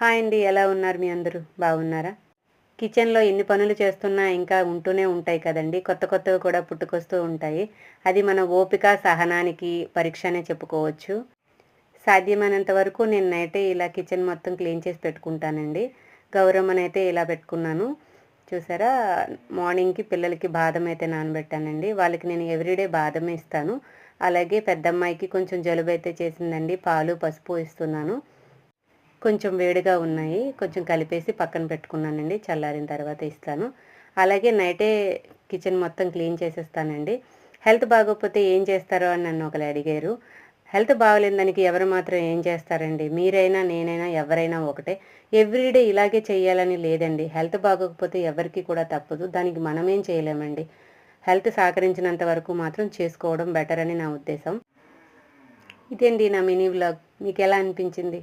Hi అండి. ఎలా ఉన్నారు మీ అందరూ? బాగున్నారా? కిచెన్‌లో ఎన్ని పనులు చేస్తున్నా ఇంకా ఉంటూనే ఉంటాయి కదండీ! కొత్త కొత్తవి కూడా పుట్టుకొస్తూ ఉంటాయి. అది మన ఓపిక, సహనానికి పరీక్ష అనే చెప్పుకోవచ్చు. సాధ్యమైనంత వరకు నేను నైటే ఇలా కిచెన్ మొత్తం క్లీన్ చేసి పెట్టుకుంటానండి. గౌరమ్మనైతే ఇలా పెట్టుకున్నాను. చూసారా? మార్నింగ్‌కి పిల్లలకి బాదం అయితే నానబెట్టానండి. వాళ్ళకి నేను ఎవ్రీడే బాదమే ఇస్తాను. అలాగే పెద్దమ్మాయికి కొంచెం జలుబైతే చేసిందండి. పాలు, పసుపు ఇస్తున్నాను. కొంచెం వేడిగా ఉన్నాయి. కొంచెం కలిపేసి పక్కన పెట్టుకున్నానండి. చల్లారిన తర్వాత ఇస్తాను. అలాగే నైటే కిచెన్ మొత్తం క్లీన్ చేసేస్తానండి. హెల్త్ బాగోకపోతే ఏం చేస్తారో అని నన్ను ఒకళ్ళు అడిగారు. హెల్త్ బాగోలేని దానికి ఎవరు మాత్రం ఏం చేస్తారండి? మీరైనా, నేనైనా ఎవరైనా ఒకటే. ఎవ్రీడే ఇలాగే చేయాలని లేదండి. హెల్త్ బాగోకపోతే ఎవరికీ కూడా తప్పదు. దానికి మనమేం చేయలేమండి. హెల్త్ సహకరించినంత వరకు మాత్రం చేసుకోవడం బెటర్ అని నా ఉద్దేశం. ఇదండి నా మినీ వ్లాగ్. మీకెలా అనిపించింది?